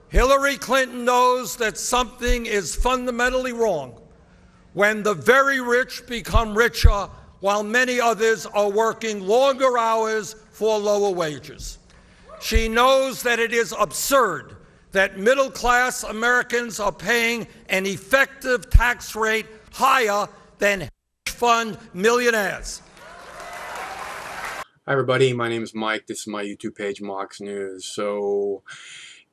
Hillary Clinton knows that something is fundamentally wrong when the very rich become richer while many others are working longer hours for lower wages. She knows that it is absurd that middle-class Americans are paying an effective tax rate higher than hedge fund millionaires. Hi everybody, my name is Mike. This is my YouTube page, Mox News. So,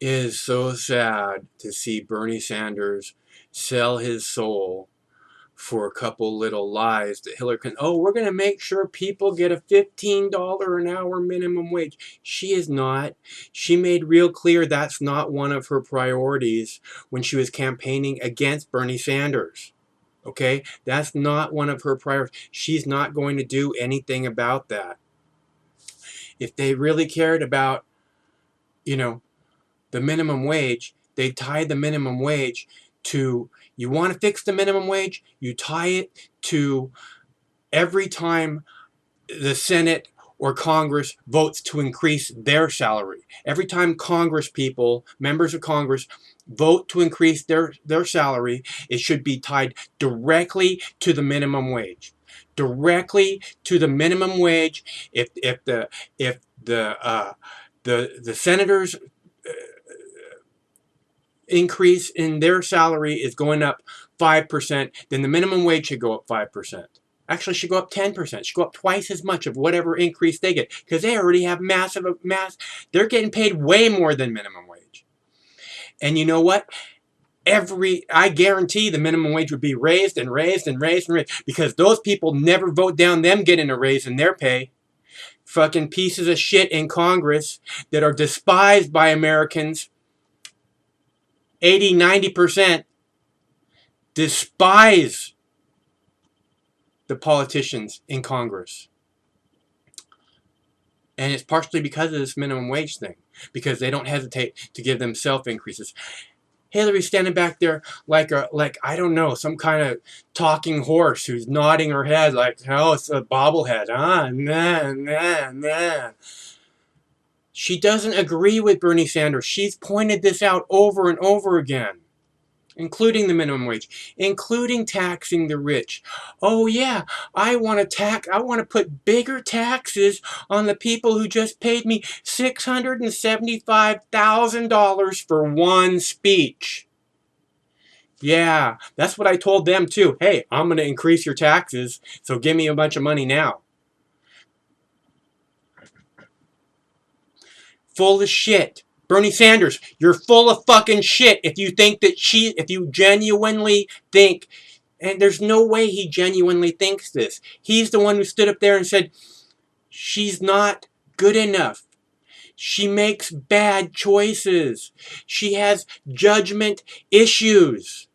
it is so sad to see Bernie Sanders sell his soul for a couple little lies that Hillary Clinton, oh, we're going to make sure people get a $15 an hour minimum wage. She is not. She made real clear that's not one of her priorities when she was campaigning against Bernie Sanders. Okay? That's not one of her priorities. She's not going to do anything about that. If they really cared about, the minimum wage, they tie the minimum wage to, you want to fix the minimum wage, you tie it to every time the Senate or Congress votes to increase their salary. Every time Congress people, members of Congress, vote to increase their salary, it should be tied directly to the minimum wage. Directly to the minimum wage. If the senators increase in their salary is going up 5%, then the minimum wage should go up 5%. Actually, should go up 10%. Should go up twice as much of whatever increase they get, because they already have they're getting paid way more than minimum wage. And you know what? I guarantee the minimum wage would be raised and raised and raised and raised, because those people never vote down them getting a raise in their pay. Fucking pieces of shit in Congress that are despised by Americans. 80-90% despise the politicians in Congress. And it's partially because of this minimum wage thing, because they don't hesitate to give themselves increases. Hillary's standing back there like I don't know, some kind of talking horse who's nodding her head like, oh, it's a bobblehead. Nah. She doesn't agree with Bernie Sanders. She's pointed this out over and over again, including the minimum wage, including taxing the rich. Oh yeah, I want to put bigger taxes on the people who just paid me $675,000 for one speech. Yeah, that's what I told them too. Hey, I'm going to increase your taxes, so give me a bunch of money now. Full of shit. Bernie Sanders, you're full of fucking shit if you think that if you genuinely think, and there's no way he genuinely thinks this. He's the one who stood up there and said, she's not good enough. She makes bad choices. She has judgment issues.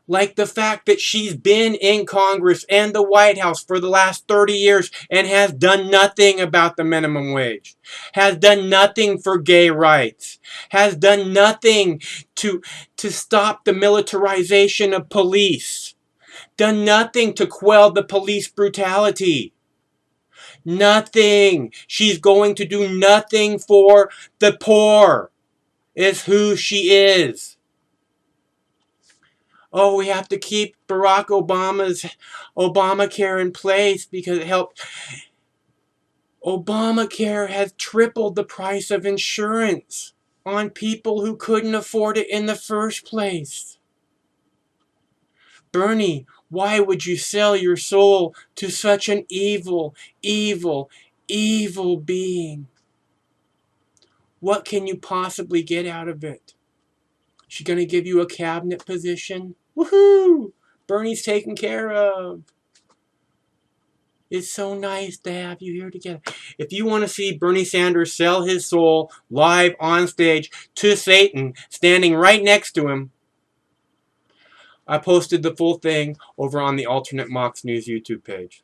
Like the fact that she's been in Congress and the White House for the last 30 years and has done nothing about the minimum wage, has done nothing for gay rights, has done nothing to stop the militarization of police, done nothing to quell the police brutality. Nothing. She's going to do nothing for the poor, is who she is. Oh, we have to keep Barack Obama's Obamacare in place because it helped. Obamacare has tripled the price of insurance on people who couldn't afford it in the first place. Bernie, why would you sell your soul to such an evil, evil, evil being? What can you possibly get out of it? She's going to give you a cabinet position? Woohoo! Bernie's taken care of. It's so nice to have you here together. If you want to see Bernie Sanders sell his soul live on stage to Satan, standing right next to him, I posted the full thing over on the Alternate Mox News YouTube page.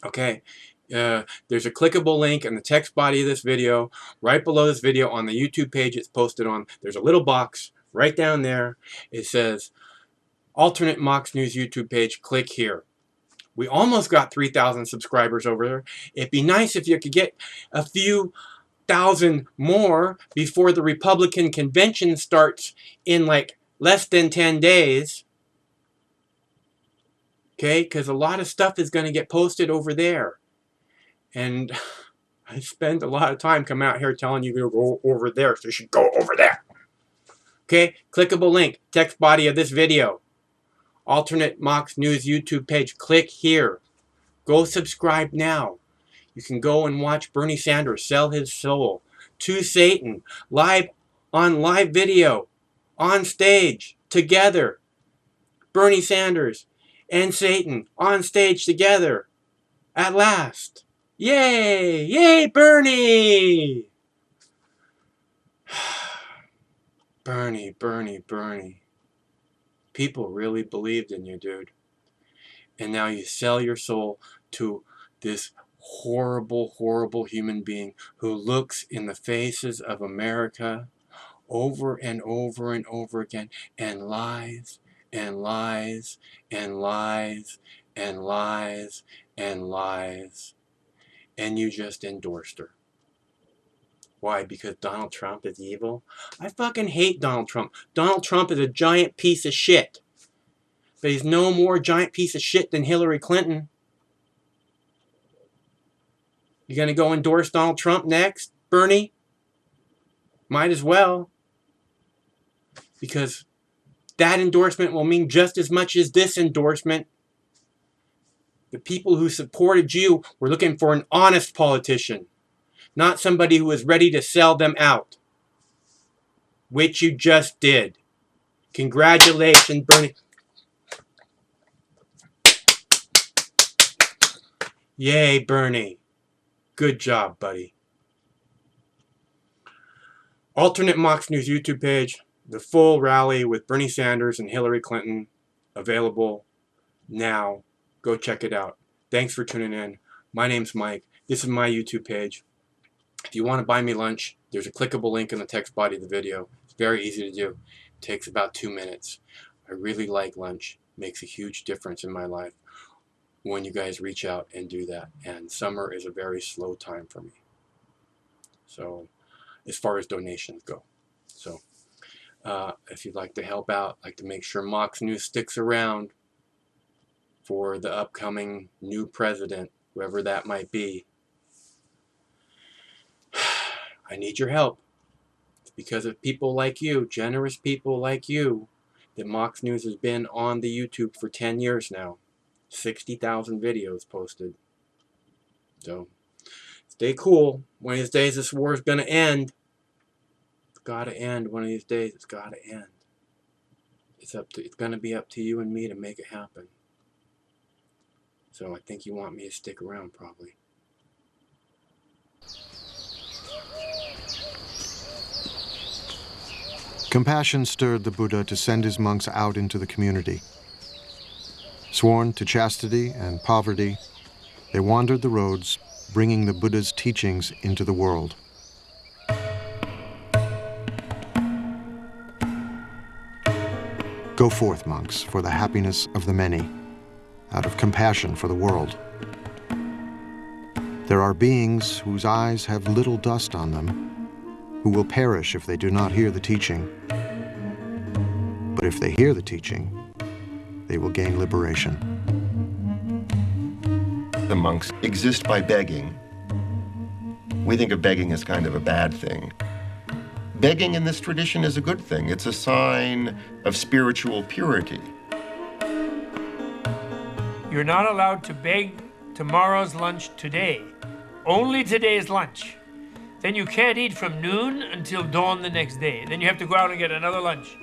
Okay. There's a clickable link in the text body of this video. Right below this video on the YouTube page it's posted on, there's a little box right down there. It says, Alternate Mox News YouTube page, click here. We almost got 3,000 subscribers over there. It'd be nice if you could get a few 1,000 more before the Republican convention starts in like less than 10 days. Okay, because a lot of stuff is going to get posted over there. And I spend a lot of time coming out here telling you to go over there, so you should go over there. Okay, clickable link, text body of this video. Alternate Mox News YouTube page. Click here. Go subscribe now. You can go and watch Bernie Sanders sell his soul to Satan live on live video, on stage, together. Bernie Sanders and Satan on stage together at last. Yay! Yay, Bernie! Bernie, Bernie, Bernie. People really believed in you, dude. And now you sell your soul to this horrible, horrible human being who looks in the faces of America over and over and over again and lies and lies and lies and lies and lies. And you just endorsed her. Why? Because Donald Trump is evil? I fucking hate Donald Trump. Donald Trump is a giant piece of shit. But he's no more giant piece of shit than Hillary Clinton. You gonna go endorse Donald Trump next, Bernie? Might as well. Because that endorsement will mean just as much as this endorsement. The people who supported you were looking for an honest politician, not somebody who was ready to sell them out, which you just did. Congratulations, Bernie. Yay, Bernie. Good job, buddy. Alternate Mox News YouTube page, the full rally with Bernie Sanders and Hillary Clinton, available now. Go check it out. Thanks for tuning in. My name's Mike. This is my YouTube page. If you want to buy me lunch, there's a clickable link in the text body of the video. It's very easy to do. It takes about 2 minutes. I really like lunch. It makes a huge difference in my life when you guys reach out and do that. And summer is a very slow time for me. So, as far as donations go. So, if you'd like to help out, like to make sure Mox News sticks around for the upcoming new president, whoever that might be, I need your help. It's because of people like you, generous people like you, that Mox News has been on the YouTube for 10 years now. 60,000 videos posted. So, stay cool. One of these days this war is going to end. It's got to end. One of these days it's got to end. It's going to be up to you and me to make it happen. So I think you want me to stick around, probably. Compassion stirred the Buddha to send his monks out into the community. Sworn to chastity and poverty, they wandered the roads, bringing the Buddha's teachings into the world. Go forth, monks, for the happiness of the many, out of compassion for the world. There are beings whose eyes have little dust on them, who will perish if they do not hear the teaching. But if they hear the teaching, they will gain liberation. The monks exist by begging. We think of begging as kind of a bad thing. Begging in this tradition is a good thing. It's a sign of spiritual purity. You're not allowed to beg tomorrow's lunch today. Only today's lunch. Then you can't eat from noon until dawn the next day. Then you have to go out and get another lunch.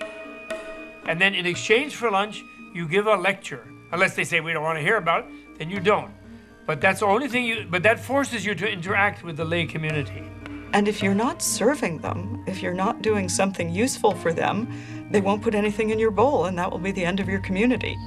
And then in exchange for lunch, you give a lecture. Unless they say we don't want to hear about it, then you don't. But that's the only thing but that forces you to interact with the lay community. And if you're not serving them, if you're not doing something useful for them, they won't put anything in your bowl, and that will be the end of your community.